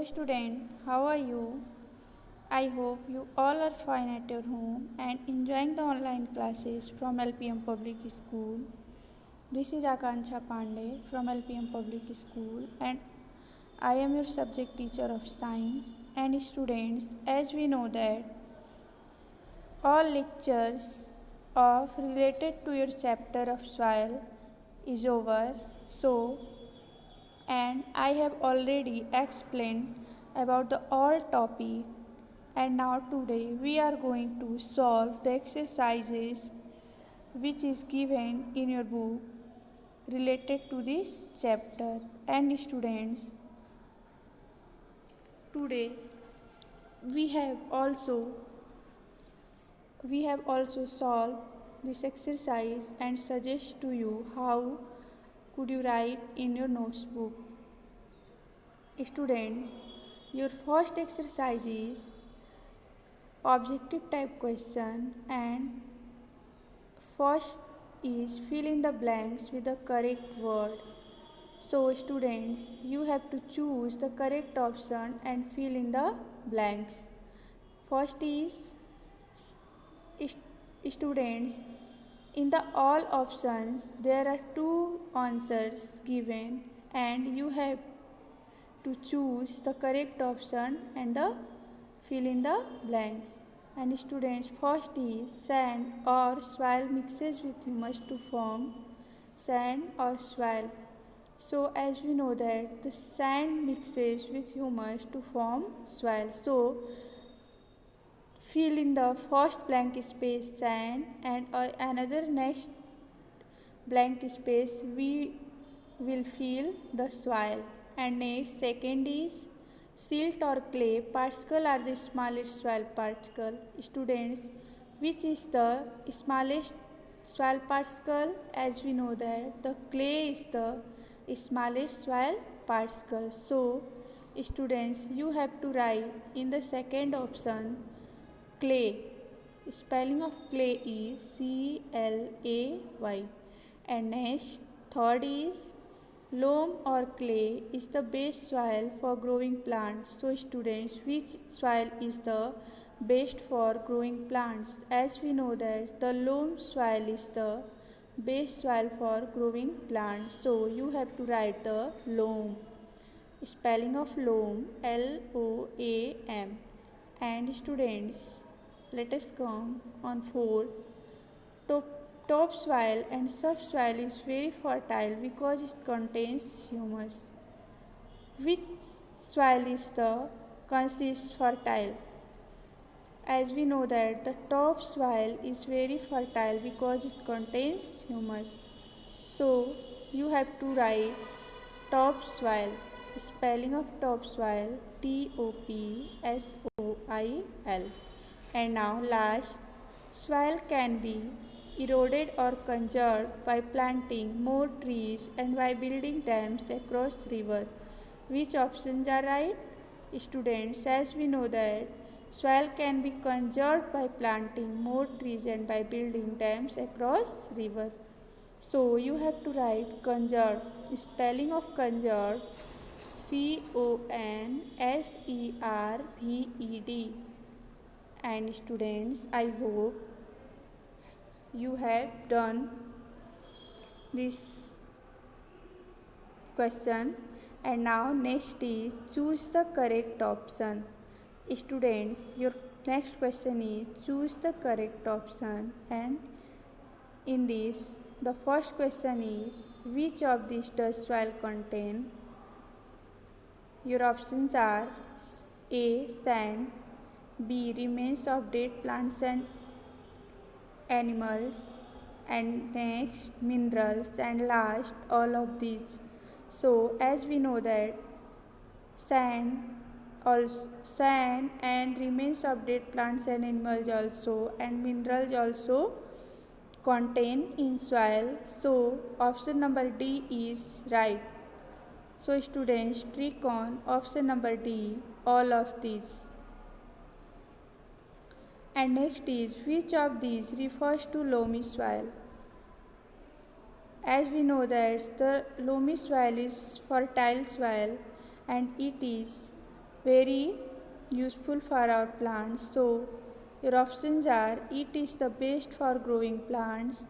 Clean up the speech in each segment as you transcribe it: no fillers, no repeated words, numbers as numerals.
student, how are you? I hope you all are fine at your home and enjoying the online classes from LPM Public School. This is Akanksha Pandey from LPM Public School and I am your subject teacher of science. And students, as we know that all lectures of related to your chapter of soil is over, so and I have already explained about the all topic, and now today we are going to solve the exercises which is given in your book related to this chapter. And students, today we have also solved this exercise and suggest to you how could you write in your notebook. Students, your first exercise is objective type question, and first is fill in the blanks with the correct word. So students, you have to choose the correct option and fill in the blanks. First is students, in the all options there are two answers given and you have to choose the correct option and fill in the blanks. And students, first is sand or soil mixes with humus to form sand or soil. So as we know that the sand mixes with humus to form soil. So fill in the first blank space sand and another next blank space we will fill the soil. And next second is silt or clay particle are the smallest soil particle. Students, which is the smallest soil particle? As we know that the clay is the smallest soil particle. So students, you have to write in the second option clay. Spelling of clay is CLAY. And next, third is loam or clay is the best soil for growing plants. So students, which soil is the best for growing plants? As we know that the loam soil is the best soil for growing plants. So you have to write the loam. Spelling of loam LOAM. And students, let us come on fourth. Topsoil and subsoil is very fertile because it contains humus. Which soil is the consists fertile? As we know that the topsoil is very fertile because it contains humus. So you have to write topsoil. Spelling of topsoil TOPSOIL. And now last, soil can be eroded or conserved by planting more trees and by building dams across river. Which options are right? Students, as we know that soil can be conserved by planting more trees and by building dams across river. So you have to write conserved. Spelling of conserved CONSERVED. And students, I hope you have done this question. And now next is choose the correct option. Students, your next question is choose the correct option, and in this the first question is which of these does soil contain? Your options are A. Sand, B. Remains of dead plants and animals, and next minerals, and last all of these. So as we know that sand and remains of dead plants and animals also and minerals also contain in soil. So option number D is right. So students, trick on option number D, all of these. And next is which of these refers to loamy soil? As we know that the loamy soil is fertile soil and it is very useful for our plants. So your options are: it is the best for growing plants.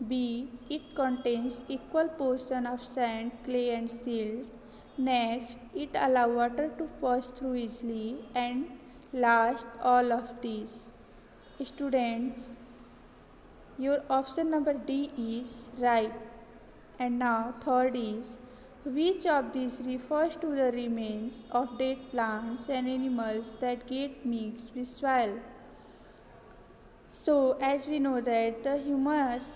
B. It contains equal portion of sand, clay and silt. Next, it allows water to pass through easily. And last, all of these. Students, your option number D is right. And now third is, which of these refers to the remains of dead plants and animals that get mixed with soil? So as we know that the humus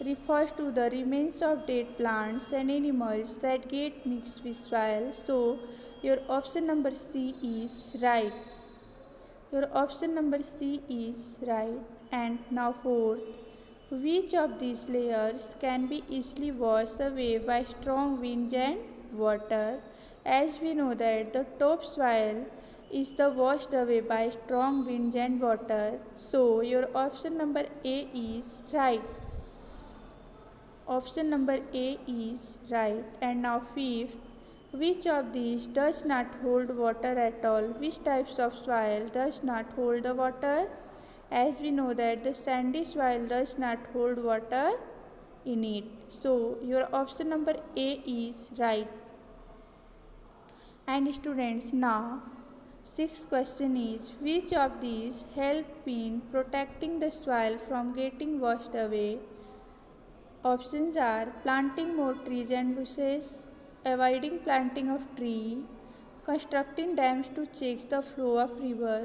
refers to the remains of dead plants and animals that get mixed with soil. So your option number C is right. Your option number C is right. And now fourth, which of these layers can be easily washed away by strong winds and water? As we know that the topsoil is the washed away by strong winds and water. So your option number A is right. Option number A is right. And now fifth, which of these does not hold water at all? Which types of soil does not hold the water? As we know that the sandy soil does not hold water in it. So your option number A is right. And students, now sixth question is, which of these help in protecting the soil from getting washed away? Options are: planting more trees and bushes, avoiding planting of tree, constructing dams to check the flow of river,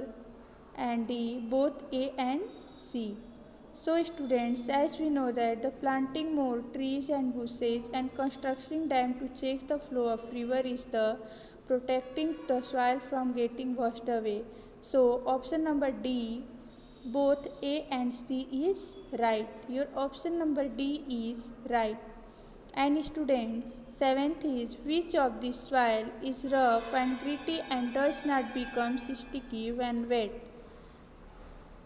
and D, both A and C. So students, as we know that the planting more trees and bushes and constructing dam to check the flow of river is the protecting the soil from getting washed away. So option number D, both A and C is right. Your option number D is right. And students, seventh is, which of this soil is rough and gritty and does not become sticky when wet?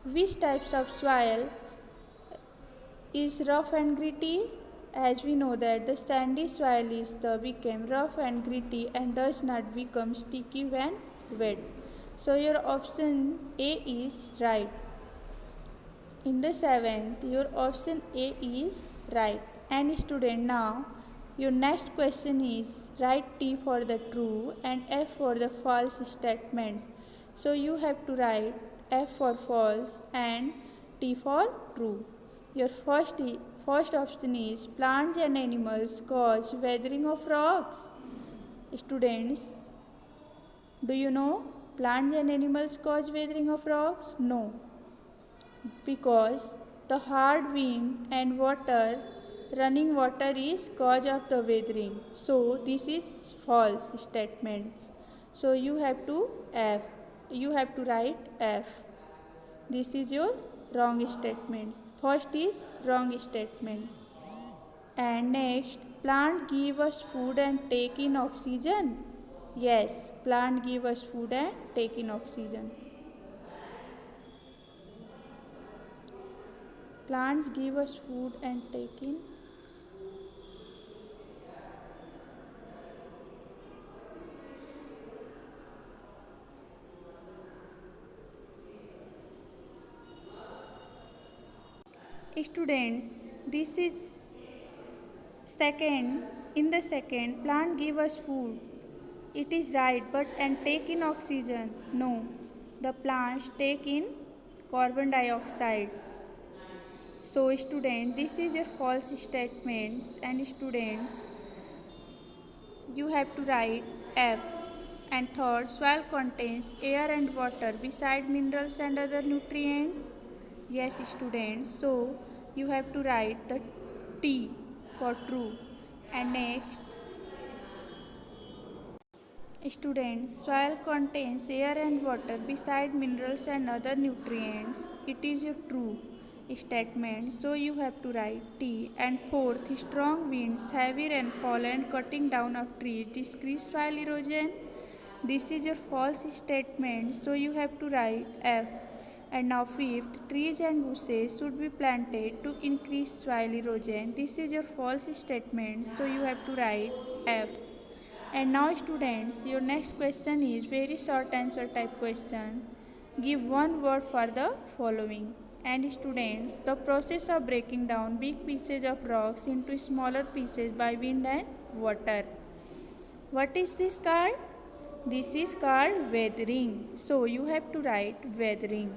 Which types of soil is rough and gritty? As we know that the sandy soil is the become rough and gritty and does not become sticky when wet. So your option A is right. In the seventh, your option A is right. And student, now your next question is, write T for the true and F for the false statements. So you have to write F for false and T for true. Your first option is, plants and animals cause weathering of rocks. Students, do you know plants and animals cause weathering of rocks? No, because the hard wind and running water is cause of the weathering. So this is false statements. So you have to write F. This is your wrong statements. First is wrong statements. And next, plant give us food and take in oxygen. Yes, plant give us food and take in oxygen. Plants give us food and take in. Students, this is second. In the second, plant give us food. It is right, but and take in oxygen. No, the plants take in carbon dioxide. So student, this is your false statements. And students, you have to write F. And third, soil contains air and water beside minerals and other nutrients. Yes students, so you have to write the T for true. And next, students, soil contains air and water beside minerals and other nutrients. It is your true statement, so you have to write T. And fourth, strong winds, heavy rainfall and cutting down of trees decrease soil erosion. This is your false statement, so you have to write F. And now fifth, trees and bushes should be planted to increase soil erosion. This is your false statement, so you have to write F. And now students, your next question is very short answer type question. Give one word for the following. And students, the process of breaking down big pieces of rocks into smaller pieces by wind and water. What is this called? This is called weathering. So you have to write weathering.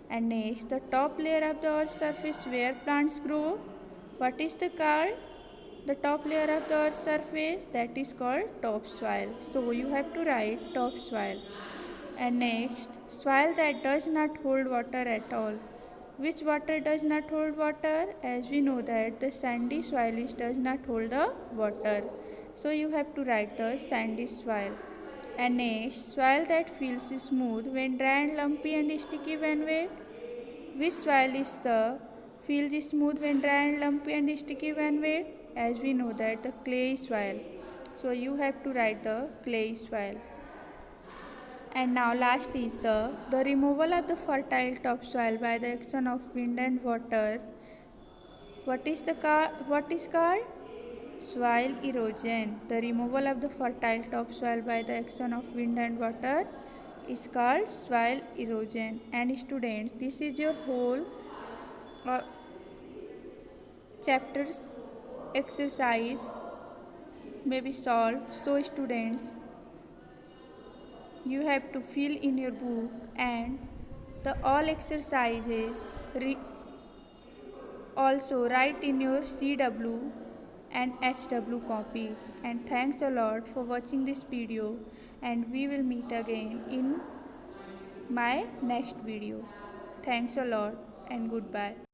And next, the top layer of the earth's surface where plants grow. What is the called? The top layer of the earth's surface, that is called topsoil. So you have to write topsoil. And next, soil that does not hold water at all. Which water does not hold water? As we know that the sandy soil does not hold the water. So you have to write the sandy soil. And next, soil that feels smooth when dry and lumpy and sticky when wet. Which soil is the feels smooth when dry and lumpy and sticky when wet? As we know that the clay soil. So you have to write the clay soil. And now last is the removal of the fertile topsoil by the action of wind and water. What is called? Soil erosion. The removal of the fertile topsoil by the action of wind and water is called soil erosion. And students, this is your whole uh, chapters exercise may be solved. So students, you have to fill in your book and the all exercises also write in your CW and HW copy. And thanks a lot for watching this video, and we will meet again in my next video. Thanks a lot and goodbye.